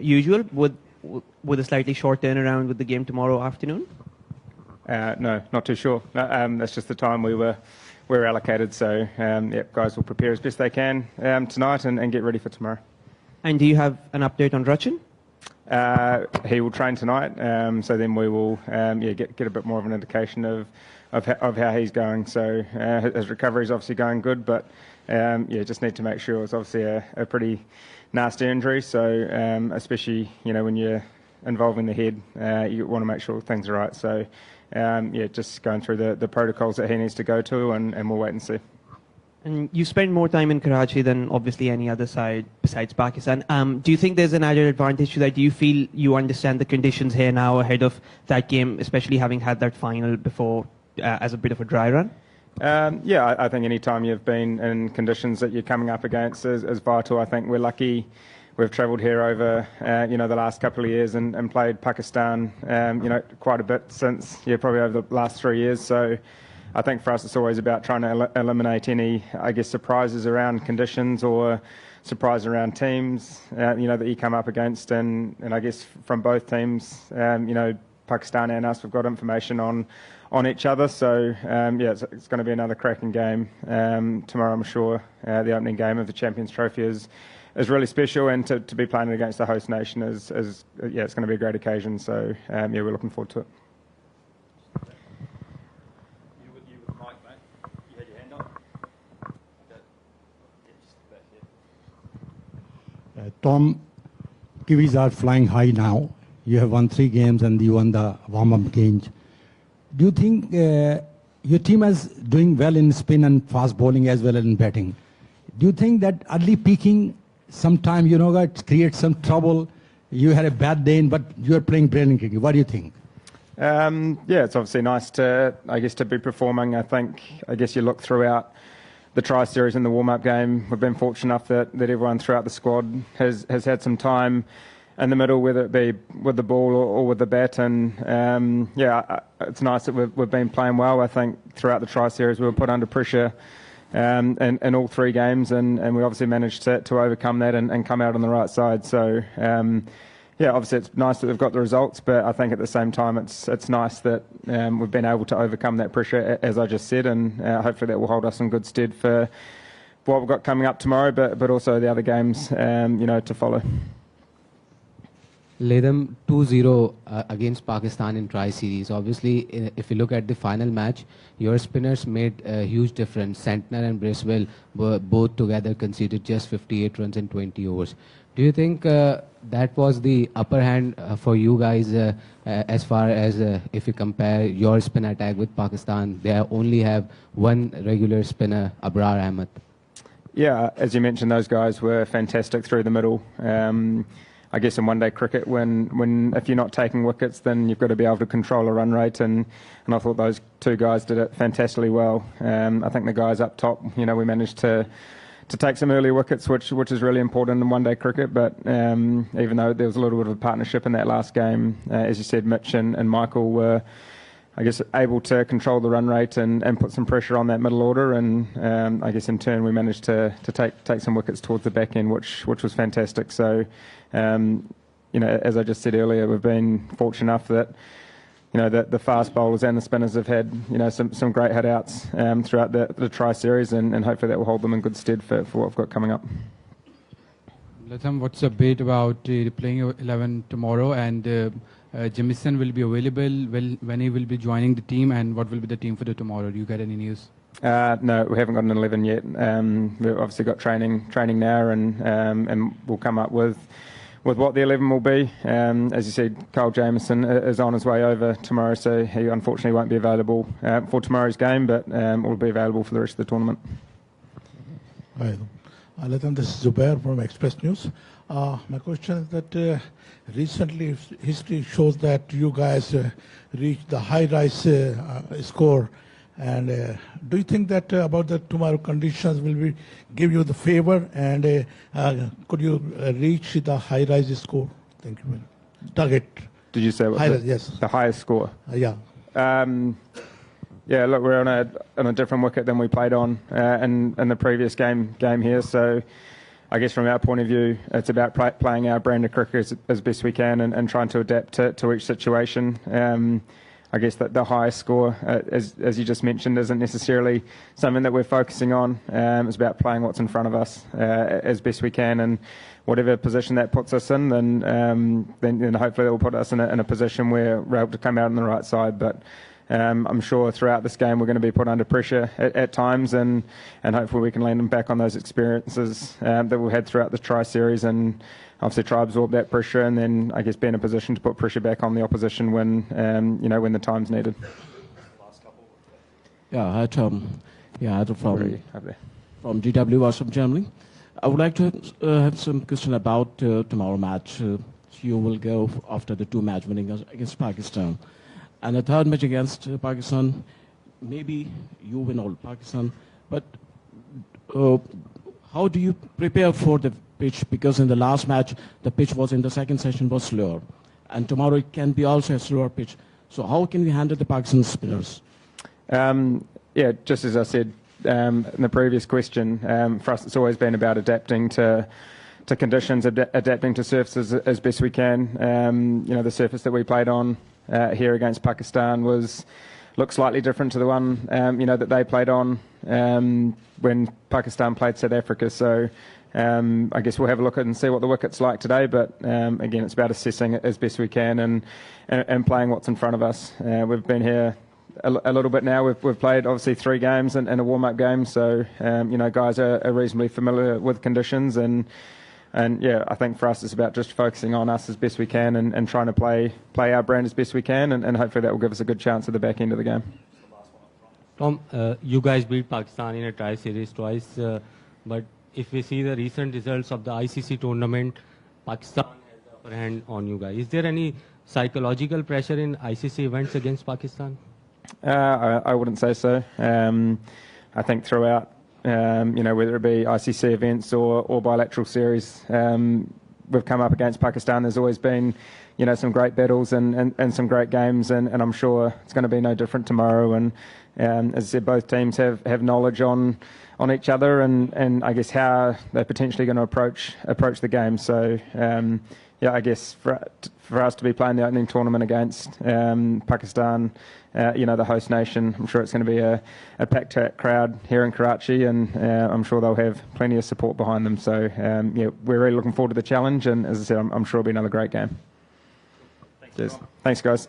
usual with a slightly short turnaround with the game tomorrow afternoon? No, not too sure. That's just the time we were allocated. So, guys will prepare as best they can tonight and get ready for tomorrow. And do you have an update on Rachin? He will train tonight, so then we will get a bit more of an indication of how he's going. So his recovery is obviously going good, but just need to make sure. It's obviously a pretty nasty injury, so especially when you're involving the head, you want to make sure things are right. So just going through the protocols that he needs to go to, and we'll wait and see. And you spend more time in Karachi than obviously any other side besides Pakistan. Do you think there's an added advantage to that? Do you feel you understand the conditions here now ahead of that game, especially having had that final before as a bit of a dry run? I think any time you've been in conditions that you're coming up against is vital. I think we're lucky. We've travelled here over, the last couple of years and played Pakistan, quite a bit since, probably over the last 3 years. So I think for us it's always about trying to eliminate any, surprises around conditions or surprise around teams, that you come up against. And I guess from both teams, Pakistan and us, we've got information on each other. So, it's going to be another cracking game tomorrow, I'm sure. The opening game of the Champions Trophy is really special, and to be playing against the host nation is it's going to be a great occasion. So, we're looking forward to it. Tom, Kiwis are flying high now. You have won 3 games and you won the warm-up games. Do you think your team is doing well in spin and fast bowling as well as in batting? Do you think that early peaking sometime, it creates some trouble? You had a bad day, but you are playing brilliant cricket. What do you think? It's obviously nice to be performing. I guess you look throughout the Tri-Series and the warm-up game. We've been fortunate enough that everyone throughout the squad has had some time in the middle, whether it be with the ball or with the bat. And it's nice that we've been playing well. I think throughout the Tri-Series we were put under pressure in all 3 games, and we obviously managed to overcome that and come out on the right side. So obviously it's nice that they've got the results, but I think at the same time it's nice that we've been able to overcome that pressure, as I just said, and hopefully that will hold us in good stead for what we've got coming up tomorrow, but also the other games, to follow. Latham 2-0 against Pakistan in Tri-Series. Obviously, if you look at the final match, your spinners made a huge difference. Santner and Bracewell were both together conceded just 58 runs in 20 overs. Do you think that was the upper hand for you guys as far as if you compare your spin attack with Pakistan? They only have one regular spinner, Abrar Ahmed. Yeah, as you mentioned, those guys were fantastic through the middle. I guess in one-day cricket, when if you're not taking wickets, then you've got to be able to control a run rate, and I thought those 2 guys did it fantastically well. I think the guys up top, we managed to take some early wickets, which is really important in one-day cricket. But even though there was a little bit of a partnership in that last game, as you said, Mitch and Michael were, I guess, able to control the run rate and put some pressure on that middle order, and I guess in turn we managed to take some wickets towards the back end, which was fantastic. So, as I just said earlier, we've been fortunate enough that that the fast bowlers and the spinners have had some great hitouts throughout the Tri-Series, and hopefully that will hold them in good stead for what we've got coming up. Latham, what's the update about playing 11 tomorrow, and Jamieson will be available when he will be joining the team, and what will be the team for tomorrow? Do you get any news? No, we haven't got an 11 yet. We've obviously got training now, and we'll come up with what the 11 will be. As you said, Kyle Jamieson is on his way over tomorrow, so he unfortunately won't be available for tomorrow's game, but will be available for the rest of the tournament. Hi, Latham, this is Zubair from Express News. My question is that recently history shows that you guys reached the high-rise score, and do you think that about the tomorrow conditions will give you the favor, and could you reach the high-rise score? Thank you. Target. Did you say what yes. The highest score? Yeah. Look, we're on a different wicket than we played on in the previous game here, so I guess from our point of view, it's about playing our brand of cricket as best we can and trying to adapt to each situation. I guess that the highest score, as you just mentioned, isn't necessarily something that we're focusing on. It's about playing what's in front of us as best we can, and whatever position that puts us in, then hopefully it will put us in a position where we're able to come out on the right side. But I'm sure throughout this game we're going to be put under pressure at times, and hopefully we can land them back on those experiences that we've had throughout the tri-series, and obviously try to absorb that pressure, and then I guess be in a position to put pressure back on the opposition when when the time's needed. Yeah, hi Tom. Yeah, Adam Over from GW Awesome Germany. I would like to have some question about tomorrow match. You will go after the 2 match winning against Pakistan, and the 3rd match against Pakistan. Maybe you win all Pakistan, but how do you prepare for the pitch? Because in the last match, the pitch was in the second session was slower, and tomorrow it can be also a slower pitch. So how can we handle the Pakistan spinners? Yeah, just as I said in the previous question, for us it's always been about adapting to conditions, adapting to surfaces as best we can. The surface that we played on here against Pakistan looked slightly different to the one that they played on when Pakistan played South Africa. So I guess we'll have a look at and see what the wicket's like today. But again, it's about assessing it as best we can and playing what's in front of us. We've been here a little bit now. We've played obviously 3 games and a warm-up game, so guys are reasonably familiar with conditions, and yeah, I think for us it's about just focusing on us as best we can and trying to play our brand as best we can, and hopefully that will give us a good chance at the back end of the game. Tom, you guys beat Pakistan in a tri-series twice, but if we see the recent results of the ICC tournament, Pakistan has the upper hand on you guys. Is there any psychological pressure in ICC events against Pakistan? I wouldn't say so. I think throughout, whether it be ICC events or bilateral series, we've come up against Pakistan. There's always been, some great battles and some great games, and I'm sure it's going to be no different tomorrow. And as I said, both teams have knowledge on each other and I guess how they're potentially going to approach the game. So yeah, I guess for us to be playing the opening tournament against Pakistan, the host nation, I'm sure it's going to be a packed crowd here in Karachi, and I'm sure they'll have plenty of support behind them. So yeah, we're really looking forward to the challenge, and as I said, I'm sure it'll be another great game. Cheers. Thanks, guys.